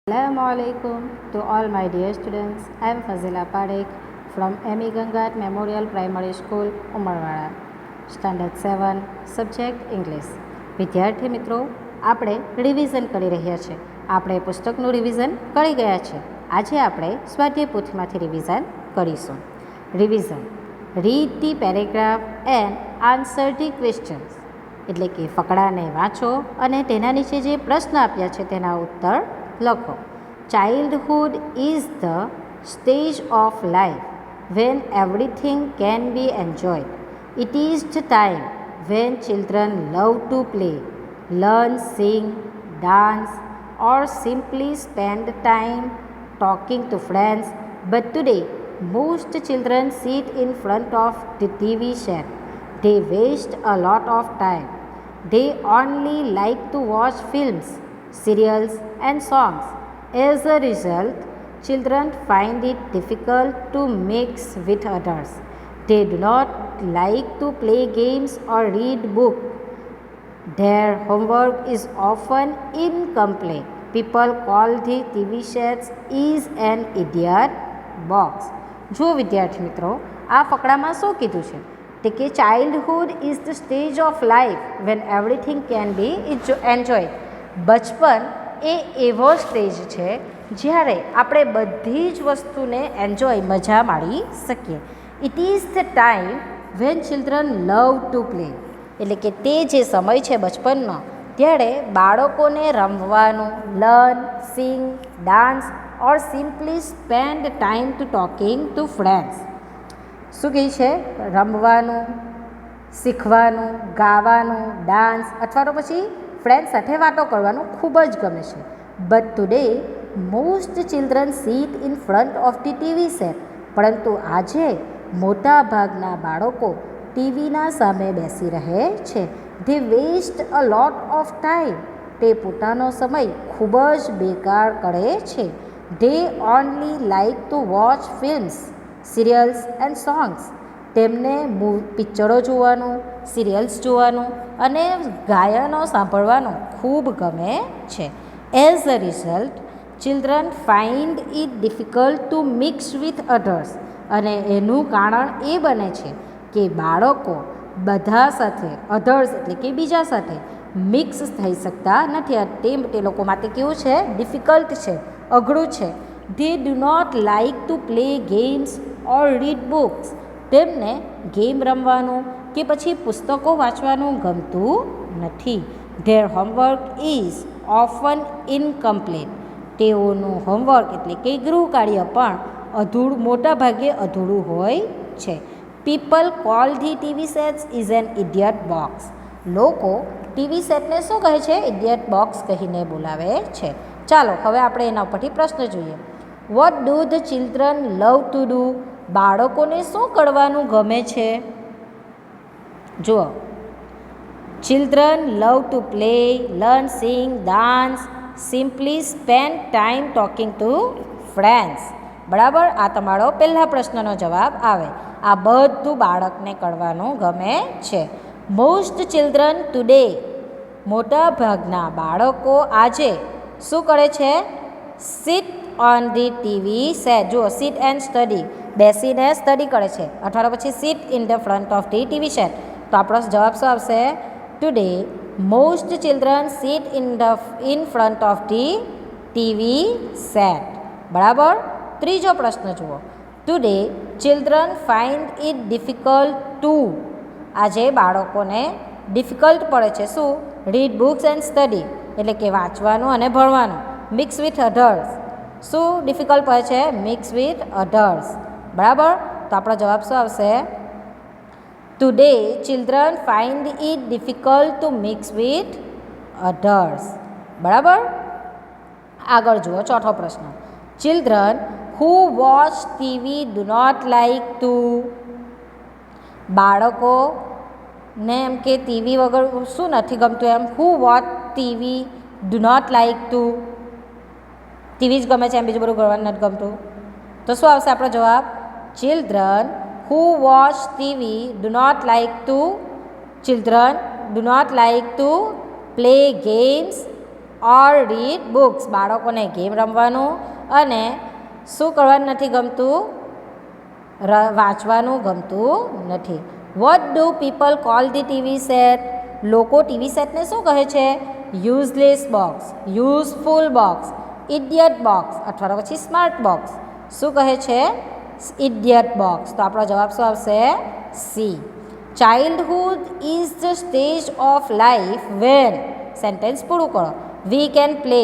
Assalamualaikum to all my dear students. I am Fazila Parekh from M.E. Gangat Memorial Primary School, Umarwada. Standard 7, Subject English. વિદ્યાર્થી મિત્રો, આપણે revision કરી રહ્યા છીએ. આપણે પુસ્તકનું રિવિઝન કરી ગયા છે. આજે આપણે સ્વાધ્યાય પોથીમાંથી રિવિઝન કરીશું. Revision: read the paragraph and answer the questions. એટલે કે ફકરાને વાંચો અને તેના નીચે જે પ્રશ્ન આપ્યા છે તેના ઉત્તર લખો. Childhood is the stage of life when everything can be enjoyed. It is the time when children love to play, learn, sing, dance, or simply spend time talking to friends. But today, most children sit in front of the TV set. They waste a lot of time. They only like to watch films, serials, and songs. As a result, children find it difficult to mix with others. They do not like to play games or read books. Their homework is often incomplete. People call the TV sets is an idiot box. જો વિદ્યાર્થી મિત્રો, આ ફકરામાં શું કીધું છે? તે કે childhood is the stage of life when everything can be enjoy. બચપન એ એવો સ્ટેજ છે જ્યારે આપણે બધી જ વસ્તુને એન્જોય મજા માણી શકીએ. It is the time van children love to play. એટલે કે તે જે સમય છે બચપનનો, ત્યારે બાળકોને રમવાનું, learn, sing, dance or simply spend time to talking to friends. શું કહે છે? રમવાનું, શીખવાનું, ગાવાનું, ડાન્સ અથવા તો પછી ફ્રેન્ડ સાથે વાતો કરવાનું ખૂબ જ ગમે છે. But today most children sit in front of the TV set. પરંતુ આજે મોટા ભાગના બાળકો ટીવીના સામે બેસી રહે છે. They waste a lot of time. તે પોતાનો સમય ખૂબ જ બેકાર કરે છે. They only like to watch films, serials and songs. તેમને પિક્ચરો જોવાનું, સિરિયલ્સ જોવાનું અને ગાયનો સાંભળવાનું ખૂબ ગમે છે. As a result, children find it difficult to mix with others. અને એનું કારણ એ બને છે કે બાળકો બધા સાથે, અધર્સ એટલે કે બીજા સાથે મિક્સ થઈ શકતા નથી. તે લોકો માટે કેવું છે? ડિફિકલ્ટ છે, અઘરું છે. They do not like to play games or read books. તેમને ગેમ રમવાનું કે પછી પુસ્તકો વાંચવાનું ગમતું નથી. Their homework is often incomplete. તેઓનું હોમવર્ક એટલે કે ગૃહ કાર્ય પણ મોટા ભાગે અધૂરું હોય છે. People call the TV sets is an idiot box. લોકો ટીવી સેટને શું કહે છે? ઇડિયટ બોક્સ કહીને બોલાવે છે. ચાલો હવે આપણે એના ઉપરથી પ્રશ્ન જોઈએ. What do the children love to do. બાળકોને શું કરવાનું ગમે છે? જુઓ, children love to play, learn, sing, dance, simply spend time talking to friends. બરાબર, આ તમારો પહેલા પ્રશ્નનો જવાબ આવે. આ બધું બાળકને કરવાનું ગમે છે. Most children today. મોટા ભાગના બાળકો આજે શું કરે છે? Sit on the TV set. જુઓ, સિટ એન્ડ સ્ટડી, બેસીને સ્ટડી કરે છે. અથવા પછી sit in the front of the TV set. તો આપણો જવાબ શું આવશે? Today most children sit in front of the TV set. બરાબર. ત્રીજો પ્રશ્ન જુઓ. Today children find it difficult to. આજે બાળકોને ડિફિકલ્ટ પડે છે શું? રીડ બુક્સ એન્ડ સ્ટડી, એટલે કે વાંચવાનું અને ભણવાનું. Mix with others. શું ડિફિકલ્ટ પડે છે? Mix with others. બરાબર. તો આપણો જવાબ શું આવશે? Today children find it difficult to mix with others. બરાબર. આગળ જુઓ, ચોથો પ્રશ્ન. Children who watch TV do not like to. બાળકોને એમ કે ટીવી વગર શું નથી ગમતું એમ. Who watch TV do not like to. TV જ ગમે છે એમ, બીજું બધું ગણવાનું નથી ગમતું. તો શું આવશે આપણો જવાબ? Children who watch TV do not like to. Children do not like to play games, or read books. બાળકોને ગેમ રમવાનું અને શું કરવાનું નથી ગમતું? વાંચવાનું ગમતું નથી. What do people call the TV set? લોકો ટીવી સેટને શું કહે છે? Useless box, useful box, idiot box અથવા તો પછી સ્માર્ટ બોક્સ. શું કહે છે? Idiot box. તો આપણો જવાબ શું આવશે? C. Childhood is the stage of life when. Sentence પૂરું કરો. We can play,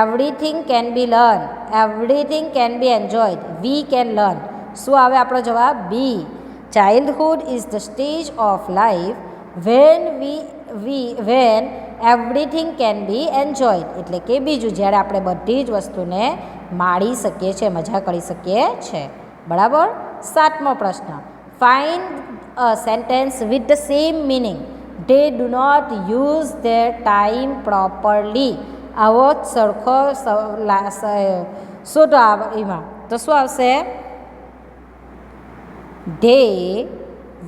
everything can be learn, everything can be enjoyed, we can learn. શું આવે આપણો જવાબ? B. Childhood is the stage of life when when everything can be enjoyed. એટલે કે બીજું, જ્યારે આપણે બધી જ વસ્તુને માણી શકીએ છીએ, મજા કરી શકીએ છીએ. બરાબર. 7મો પ્રશ્ન. Find a sentence with the same meaning. They do not use their time properly. આવો સરખો શોધો એમાં. તો શું આવશે? They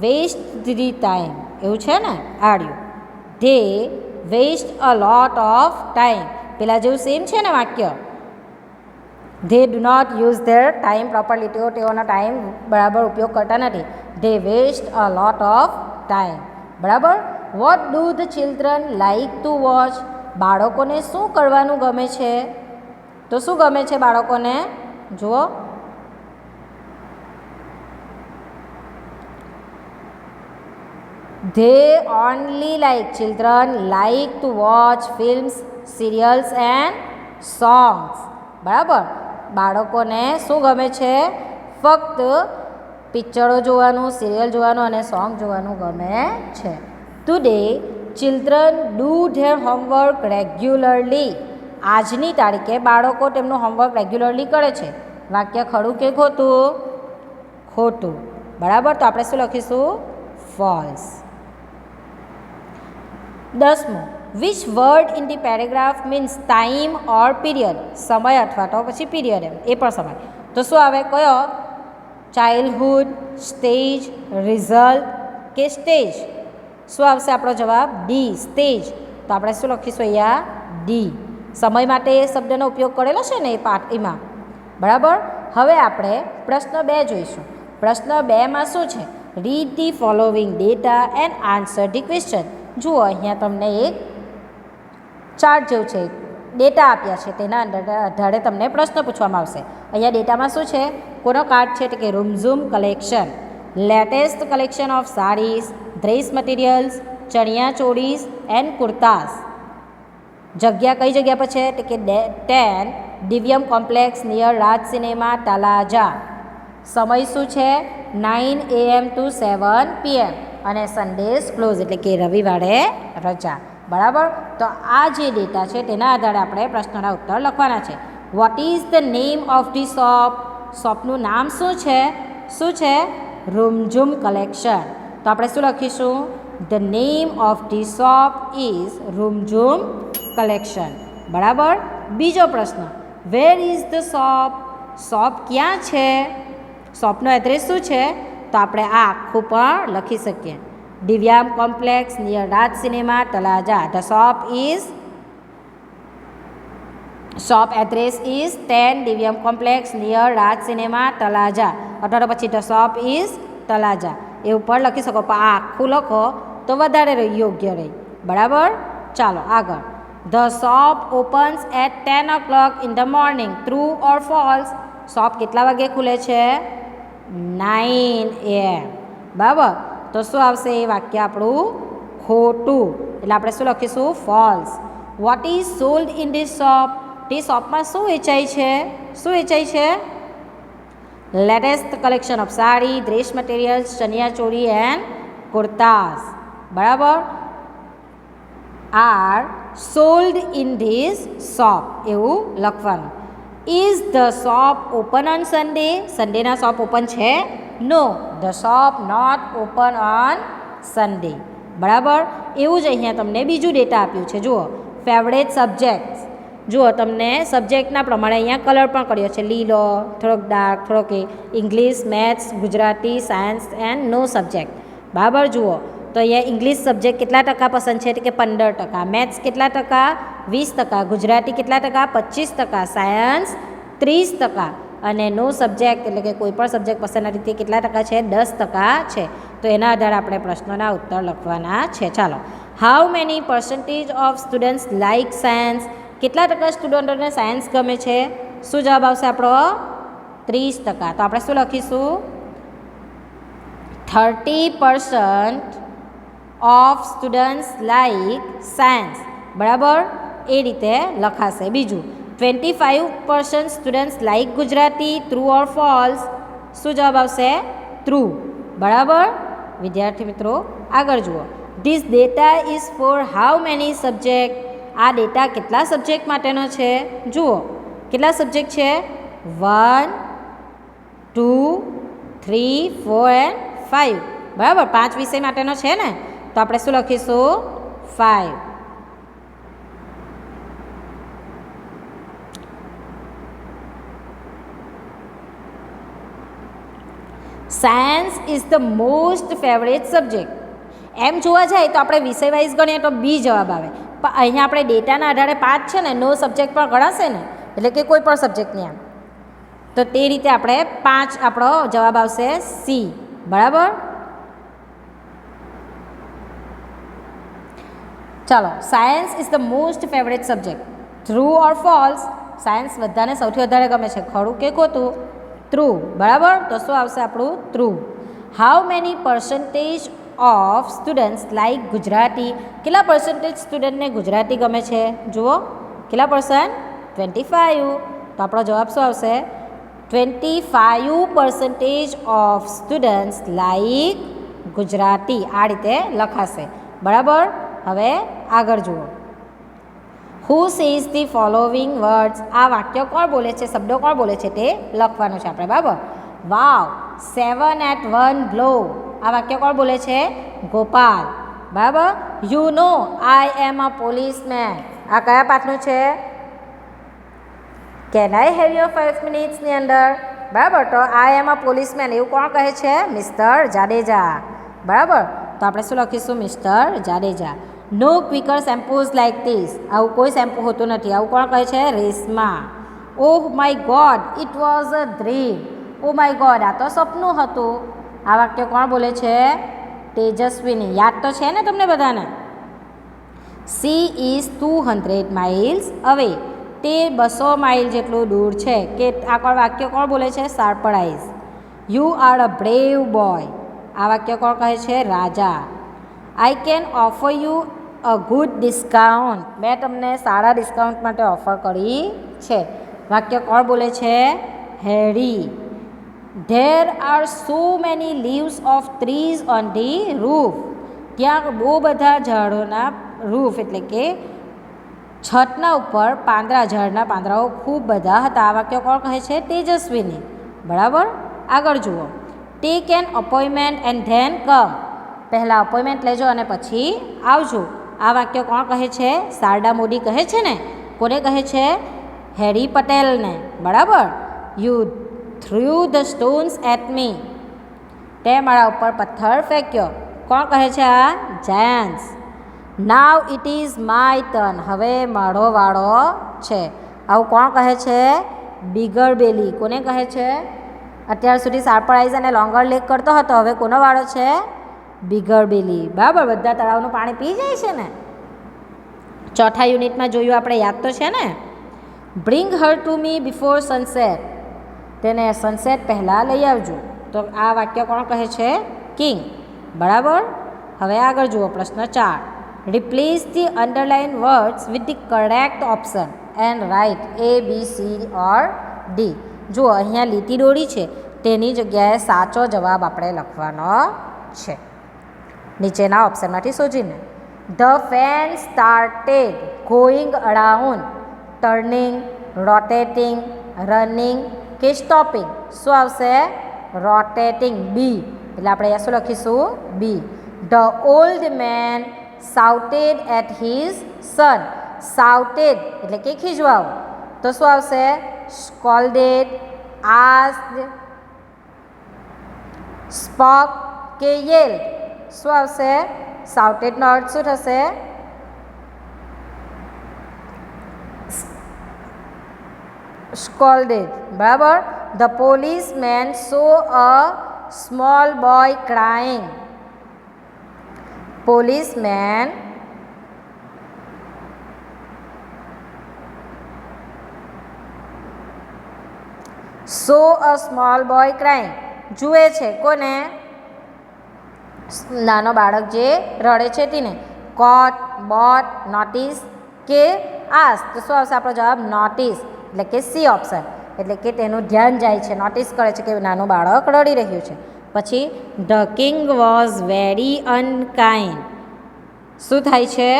waste the time. એવું છે ને? આડ્યું. They waste a lot of time. પેલા જેવું સેમ છે ને વાક્ય. They do not use their time properly. તેઓનો ટાઈમ બરાબર ઉપયોગ કરતા નથી. They waste a lot of time. બરાબર. Vote do the children like to watch? બાળકોને શું કરવાનું ગમે છે? તો શું ગમે છે બાળકોને? જુઓ, they only like, children like to watch films, serials and songs. બરાબર. બાળકોને શું ગમે છે? ફક્ત પિક્ચરો જોવાનું, સિરિયલ જોવાનું અને સોંગ જોવાનું ગમે છે. Today children do there homework regularly. આજની તારીખે બાળકો તેમનું હોમવર્ક રેગ્યુલરલી કરે છે. વાક્ય ખરું કે ખોટું? ખોટું. બરાબર. તો આપણે શું લખીશું? ફોલ્સ. 10મો. Which word in the paragraph means time or period? સમય અથવા તો પછી પીરિયડ, એમ એ પણ સમય. તો શું આવે? કયો? ચાઇલ્ડહુડ, સ્ટેજ, રિઝલ્ટ કે સ્ટેજ? શું આવશે આપણો જવાબ? D, stage. તો આપણે શું લખીશું અહીંયા? ડી. સમય માટે એ શબ્દનો ઉપયોગ કરેલો છે ને એ પાઠ એમાં. બરાબર. હવે આપણે પ્રશ્ન 2 જોઈશું. પ્રશ્ન 2માં શું છે? Read the following data and answer the question. જુઓ, અહીંયા તમને એક ચાર્ટ જેવું છે, ડેટા આપ્યા છે, તેના આધારે તમને પ્રશ્ન પૂછવામાં આવશે. અહીંયા ડેટામાં શું છે? કોનો કાર્ડ છે? તો કે Rumjhum collection, latest collection of saris, dress materials, chaniya cholis and kurtas. જગ્યા કઈ જગ્યા પર છે? તો કે 10 Divyam complex near Raj cinema Talaja. સમય શું છે? 9 AM to 7 PM અને સન્ડેઝ ક્લોઝ, એટલે કે રવિવારે રજા. બરાબર. તો આ જે ડેટા છે તેના આધારે આપણે પ્રશ્નના ઉત્તર લખવાના છે. What is the name of the shop? શોપનું નામ શું છે? શું છે? રૂમઝૂમ કલેક્શન. તો આપણે શું લખીશું? The name of the shop is Rumjhum collection. બરાબર. બીજો પ્રશ્ન. Where is the shop? Shop ક્યાં છે? શોપનો એડ્રેસ શું છે? તો આપણે આ આખું પણ લખી શકીએ. Divyam complex near Raj cinema Talaja. The shop address is 10 Divyam complex near Raj cinema Talaja, અથવા તો પછી ધ શોપ ઇઝ તલાજા એવું પણ લખી શકો. પણ આ આખું લખો તો વધારે યોગ્ય રહે. બરાબર. ચાલો આગળ. The shop opens at 10 o'clock in the morning. True or false? Shop કેટલા વાગે ખુલે છે? 9 AM. બરાબર. તો શું આવશે? એ વાક્ય આપણું ખોટું. એટલે આપણે શું લખીશું? False. What is sold in this shop? તે શોપમાં શું વેચાય છે? શું વેચાય છે? Latest collection of sari, dress materials, chaniya choli and kurtas. બરાબર. Are sold in this shop એવું લખવાનું. Is the shop open on Sunday? સન્ડેના શોપ ઓપન છે? No, the shop not open on Sunday. બરાબર. એવું જ અહીંયા તમને બીજું ડેટા આપ્યું છે. જુઓ, ફેવરેટ સબ્જેક્ટ્સ. જુઓ, તમને સબ્જેક્ટના પ્રમાણે અહીંયા કલર પણ કર્યો છે. લીલો, થોડોક ડાર્ક, થોડોક English, maths, Gujarati, science and no subject. બરાબર. જુઓ, તો અહીંયા ઇંગ્લિશ સબ્જેક્ટ કેટલા ટકા પસંદ છે? કે 15%. મેથ્સ કેટલા ટકા? 20%. ગુજરાતી કેટલા ટકા? 25%. સાયન્સ 30%. અને નો સબ્જેક્ટ એટલે કે કોઈ પણ સબ્જેક્ટ પસંદ નથી તે કેટલા ટકા છે? 10% છે. તો એના આધારે આપણે પ્રશ્નોના ઉત્તર લખવાના છે. ચાલો, how many percentage of students like science? કેટલા ટકા સ્ટુડન્ટોને સાયન્સ ગમે છે? શું જવાબ આવશે આપણો? 30%. તો આપણે શું લખીશું? 30% ઓફ સ્ટુડન્ટ્સ લાઇક સાયન્સ. બરાબર, એ રીતે લખાશે. બીજું, 25% students like Gujarati. True or false? શું જવાબ આવશે? ટ્રુ. બરાબર વિદ્યાર્થી મિત્રો, આગળ જુઓ. This data is four how many subject? આ ડેટા કેટલા સબ્જેક્ટ માટેનો છે? જુઓ, કેટલા સબ્જેક્ટ છે? 1, 2, 3, 4 એન્ડ 5. બરાબર, 5 વિષય માટેનો છે ને, તો આપણે શું લખીશું? 5. Science is the most favourite subject. એમ જોવા જાય તો આપણે વિષય વાઇઝ ગણીએ તો બી જવાબ આવે, પણ અહીંયા આપણે ડેટાના આધારે 5 છે ને, નો સબ્જેક્ટ પણ ગણાશે ને, એટલે કે કોઈ પણ સબ્જેક્ટની આમ, તો તે રીતે આપણે 5 આપણો જવાબ આવશે સી. બરાબર, ચાલો. Science is the most favourite subject. True or false? Science બધાને સૌથી વધારે ગમે છે, ખરું કે ખોટું? ટ્રુ. બરાબર, તો શું આવશે આપણું? True. How many percentage of students like Gujarati? કેટલા પર્સન્ટેજ સ્ટુડન્ટને ગુજરાતી ગમે છે? જુઓ, કેટલા %? 25. તો આપણો જવાબ શું આવશે? 25% ઓફ સ્ટુડન્ટ્સ લાઇક ગુજરાતી. આ રીતે લખાશે. બરાબર, હવે આગળ જુઓ. હુ સેઝ ધી ફોલોવિંગ વર્ડ્સ? આ વાક્ય કોણ બોલે છે, શબ્દો કોણ બોલે છે તે લખવાનું છે આપણે. બરાબર, વાવ 7 at 1 બ્લો. આ વાક્ય કોણ બોલે છે? ગોપાલ. બરાબર, you know I M a policeman. આ કયા પાઠનું છે? કેન આઈ હેવ યોર 5 મિનિટ્સની અંદર. બરાબર, તો આઈ એમ અ પોલીસમેન એવું કોણ કહે છે? મિસ્ટર જાડેજા. બરાબર, તો આપણે શું લખીશું? Mister Jadeja. No quicker shampoos like this. આવું કોઈ શેમ્પૂ હોતું નથી, આવું કોણ કહે છે? Reshma. Oh my God, it was a dream. Oh my God, આ તો સપનું હતું. આ વાક્ય કોણ બોલે છે? તેજસ્વીની. યાદ તો છે ને તમને બધાને? સી ઇઝ 200 માઇલ્સ અવે. તે 200 માઇલ જેટલું દૂર છે. કે આ કોણ વાક્ય કોણ બોલે છે? Surprise. You are a brave boy. આ વાક્ય કોણ કહે છે? રાજા. I can offer you a good discount. મેં તમને સારા ડિસ્કાઉન્ટ માટે ઓફર કરી છે. વાક્ય કોણ બોલે છે? Harry. There are so many leaves of trees on the roof. ત્યાં બહુ બધા ઝાડોના રૂફ એટલે કે છતના ઉપર પાંદડા, ઝાડના પાંદડાઓ ખૂબ બધા હતા. આ વાક્ય કોણ કહે છે? તેજસ્વીની. બરાબર, આગળ જુઓ. Take an appointment and then come. પહેલાં અપોઇન્ટમેન્ટ લેજો અને પછી આવજો. આ વાક્ય કોણ કહે છે? શારદા મોદી કહે છે ને. કોને કહે છે? હેરી પટેલને. બરાબર, you threw the stones at me. તે મારા ઉપર પથ્થર ફેંક્યો. કોણ કહે છે? આ giants. Now it is my turn. હવે મારો વાળો છે. આવું કોણ કહે છે? Bigger belly. કોને કહે છે? અત્યાર સુધી સરપ્રાઇઝ અને લોંગર લેક કરતો હતો, હવે કોનો વાળો છે? બિગર બેલી. બરાબર, બધા તળાવનું પાણી પી જાય છે ને. ચોથા યુનિટમાં જોયું આપણે, યાદ તો છે ને? Bring her to me before sunset. તેને સનસેટ પહેલાં લઈ આવજો. તો આ વાક્ય કોણ કહે છે? કિંગ. બરાબર, હવે આગળ જુઓ. પ્રશ્ન 4. Replace the underline words with the correct option and write A, B, C or D. જુઓ, અહીંયા લીટી દોરી છે, તેની જગ્યાએ સાચો જવાબ આપણે લખવાનો છે. નીચેના ઓપ્શનમાંથી શોધીને. The fan started going around. Turning, rotating, running કે સ્ટોપિંગ? શું આવશે? રોટેટિંગ. બી. એટલે આપણે અહીંયા શું લખીશું? B. The old man shouted at his son. Shouted એટલે કે ખીજવાવ, તો શું આવશે? સ્કોલ્ડેડ, આસ્ક્ડ, સ્પોક કે યેલ્ડ? શું આવશે? શાઉટેડનો અર્થ શું થશે? સ્કોલ્ડેડ. બરાબર. The policeman saw a small boy crying. Policeman saw a small boy crying. જુએ છે કોને? નાનો બાળક જે રડે છે તેને. કોટ, બોટ, નોટિસ કે આસ. તો શું આવશે આપણો જવાબ? નોટિસ. એટલે કે સી ઓપ્શન. એટલે કે તેનું ધ્યાન જાય છે, નોટિસ કરે છે કે નાનું બાળક રડી રહ્યું છે. પછી ધ કિંગ વોઝ વેરી અનકાઇન્ડ. શું થાય છે?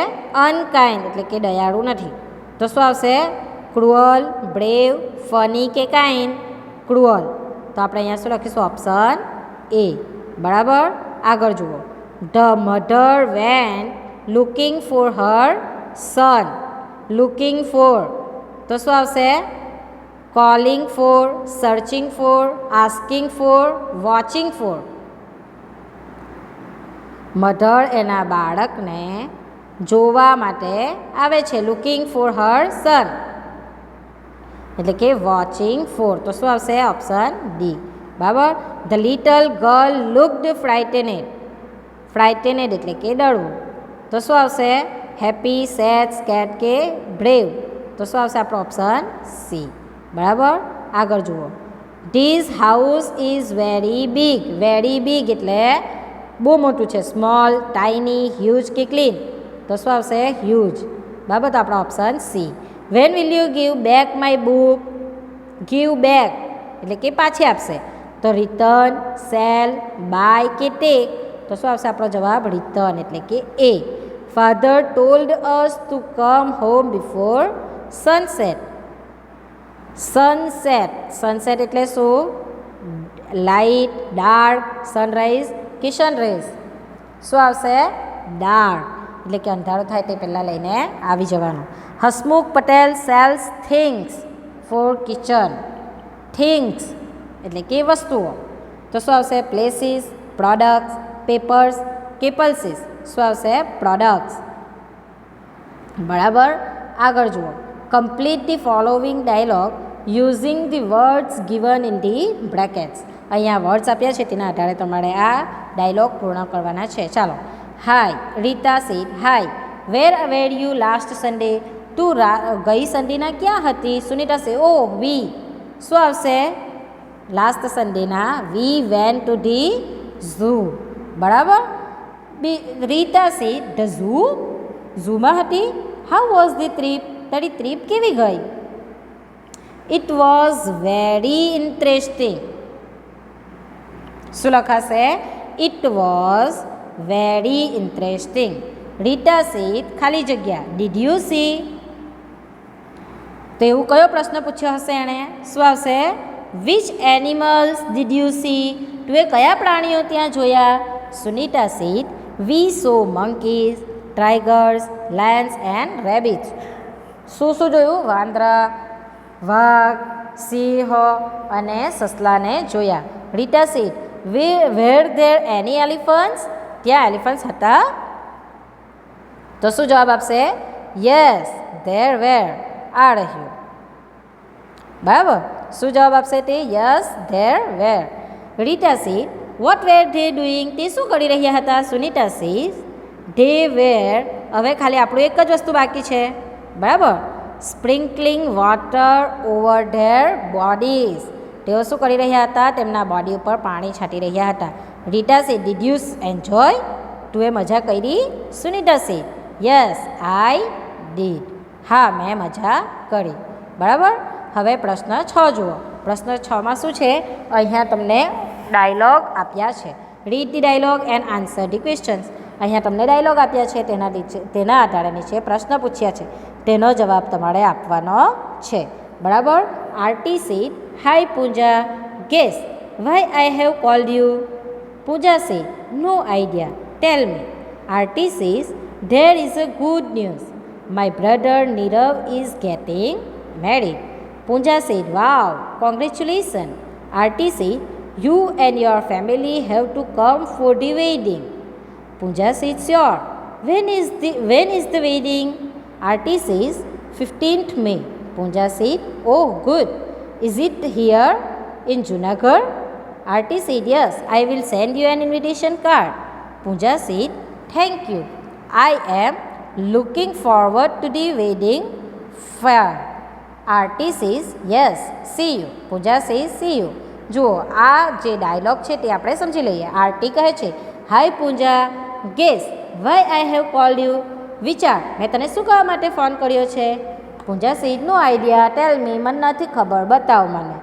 અનકાઇન્ડ એટલે કે દયાળુ નથી. તો શું આવશે? ક્રુઅલ, બ્રેવ, ફની કે કાઇન્ડ? ક્રુઅલ. તો આપણે અહીંયા શું લખીશું? Option A. બરાબર. આગળ જુઓ. The mother went looking for her son. Looking for તો શું આવશે? Calling for, searching for, asking for, watching for. Mother એના બાળકને જોવા માટે આવે છે. લુકિંગ ફોર હર સન એટલે કે વોચિંગ ફોર. તો શું આવશે? Option D. બરાબર. The little girl looked frightened. Frightened એટલે કે ડરવું. તો શું આવશે? હેપી, સેડ, સ્કેર્ડ કે બ્રેવ. તો શું આવશે આપણો? Option C. બરાબર. આગળ જુઓ. This house is very big. Very big એટલે બહુ મોટું છે. સ્મોલ, ટાઇની, હ્યુજ કે ક્લીન? તો શું આવશે? હ્યુજ. બરાબર. તો આપણો option C. When will you give back my book? Give back એટલે કે પાછી આપશે. તો રિટર્ન, સેલ, બાય કે ટેક? તો શું આવશે આપણો જવાબ? રિટર્ન એટલે કે A. Father told us to come home before sunset. Sunset. Sunset એટલે શું? લાઇટ, ડાર્ક, સનરાઈઝ કે સનરાઈઝ? શું આવશે? ડાર્ક એટલે કે અંધારું થાય તે પહેલાં લઈને આવી જવાનું. Hasmukh Patel sells things for kitchen. Things એટલે કે વસ્તુઓ. તો શું આવશે? પ્લેસીસ, પ્રોડક્ટ્સ, પેપર્સ કે પલ્સીસ? શું આવશે? પ્રોડક્ટ્સ. બરાબર. આગળ જુઓ. Complete the following dialogue using the words given in the brackets. અહીંયા વર્ડ્સ આપ્યા છે તેના આધારે તમારે આ ડાયલોગ પૂર્ણ કરવાના છે. ચાલો. Hi. Rita said hi. Where you last Sunday? તું ગઈ સન્ડેના ક્યાં હતી? સુનિતા સે ઓ વી. શું આવશે? લાસ્ટ સન્ડેના we went to the zoo. બરાબર. Rita said the zoo. ઝૂમાં હતી. How was the trip? તારી ટ્રીપ કેવી ગઈ? It was very interesting. શું લખાશે? It was very interesting. Rita said ખાલી જગ્યા ડીડ યુ સી? તો એવું કયો પ્રશ્ન પૂછ્યો હશે એણે? શું આવશે? Which animals did you see? તું એ કયા પ્રાણીઓ ત્યાં જોયા? Sunita said we saw monkeys, tigers, lions and rabbits. શું શું જોયું? વાંદરા, વાઘ, સિંહ અને સસલાને જોયા. Rita said were there any elephants? ત્યાં એલિફન્ટ્સ હતા? તો શું જવાબ આપશે? Yes there were. આ રહ્યું. બરાબર. શું જવાબ આપશે તે? Yes there were. Rita said what were they doing? તે શું કરી રહ્યા હતા? Sunita said they were. હવે ખાલી આપણું એક જ વસ્તુ બાકી છે. બરાબર. Sprinkling water over their bodies. તેઓ શું કરી રહ્યા હતા? તેમના બોડી ઉપર પાણી છાંટી રહ્યા હતા. Rita said did you enjoy? તું એ મજા કરી? Sunita said yes I did. હા મેં મજા કરી. બરાબર. હવે પ્રશ્ન 6 જુઓ. પ્રશ્ન 6માં શું છે? અહીંયા તમને ડાયલોગ આપ્યા છે. Read the dialogue and answer the questions. અહીંયા તમને ડાયલોગ આપ્યા છે, તેના આધારે નીચે પ્રશ્ન પૂછ્યા છે, તેનો જવાબ તમારે આપવાનો છે. બરાબર. Aarti said hi Pooja. Guess why I have called you? Pooja said no idea, tell me. Aarti says there is a good news. My brother Nirav is getting married. Pooja said wow Pooja said, sure. When is the wedding? Arti says, 15th May. Pooja said, oh, good. Is it here in Junagadh? Arti said, yes, I will send you an invitation card. Pooja said, thank you. I am looking forward to the wedding fair. Arti says, yes, see you. Pooja says, see you. જુઓ આ જે dialog છે તે આપણે સમજી લઈએ. આરતી કહે છે, hi Pooja, guess why I have called you. વિચાર, મેં તને શું કહેવા માટે ફોન કર્યો છે? Pooja said, no idea, tell મી, મને નથી ખબર, બતાવો મને.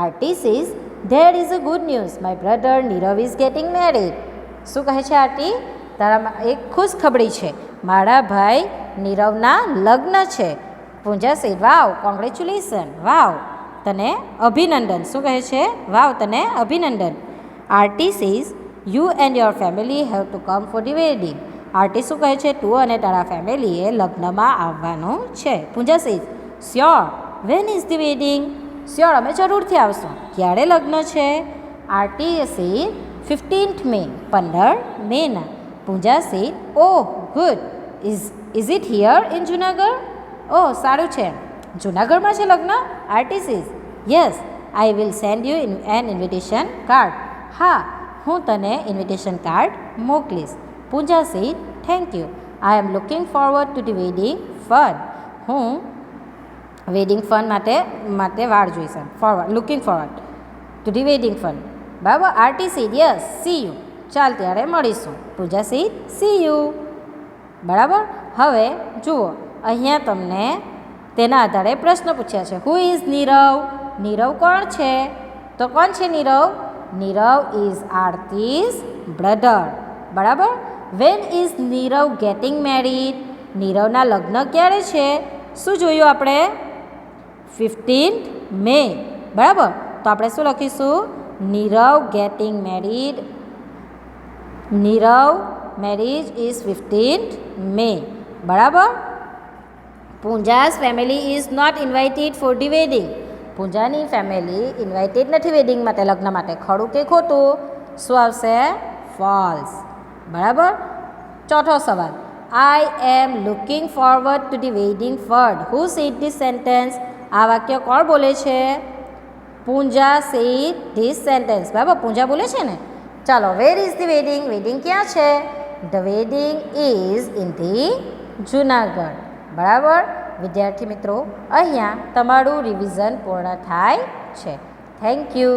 Aarti says, there is a good news, my brother Nirav is getting married. શું કહે છે આરતી? તારા એક ખુશ ખબરી છે, મારા ભાઈ નીરવના લગ્ન છે. પૂજા સેડ, વાવ, કોંગ્રેચ્યુલેશન, વાવ, તને અભિનંદન. શું કહે છે? વાવ, તને અભિનંદન. Aarti says, you and your family have to come for the wedding. Aarti શું કહે છે? તું અને તારા ફેમિલીએ લગ્નમાં આવવાનું છે. Pooja says, sure. When is the wedding? Sure, અમે જરૂરથી આવશું. ક્યારે લગ્ન છે? આરતી સેઝ, 15th મે, 15 મેના. Pooja says, oh, good. Is it here in Junagadh? Oh, સારું છે. જુનાગઢમાં છે લગ્ન? Aarti says, yes, I will send you an invitation card. હા, હું તને ઇન્વિટેશન કાર્ડ મોકલીશ. Pooja said, thank you. I am looking forward to the wedding fun. હું વેડિંગ ફન માટે વાળ જોઈશ. Looking forward to the wedding fun. બરાબર. Aarti said, yes, see you. ચાલ ત્યારે મળીશું. Pooja sad, C you. બરાબર. હવે જુઓ, અહીંયા તમને તેના આધારે પ્રશ્ન પૂછ્યા છે. Who is Nirav? નીરવ કોણ છે? તો કોણ છે નીરવ? Nirav is Aarti's brother. બરાબર. When is Nirav getting married? નીરવના લગ્ન ક્યારે છે? શું જોયું આપણે? 15th May. બરાબર. તો આપણે શું લખીશું? Nirav getting married. Nirav marriage is 15th May. બરાબર. પૂજા's family is not invited for the wedding. પૂજાની ફેમિલી ઇન્વાઇટેડ નથી વેડિંગ માટે, લગ્ન માટે. ખરું કે ખોટું? શું આવશે? ફોલ્સ. બરાબર. ચોથો સવાલ, I am looking forward to the wedding ફર્ડ. Who said this sentence? આ વાક્ય કોણ બોલે છે? Pooja said this sentence. બરાબર. પૂજા બોલે છે ને. ચાલો, where is the wedding? Wedding ક્યાં છે? The wedding is in the Junagadh. બરાબર. વિદ્યાર્થી મિત્રો, અહીંયા તમારું રિવિઝન પૂર્ણ થાય છે. Thank you.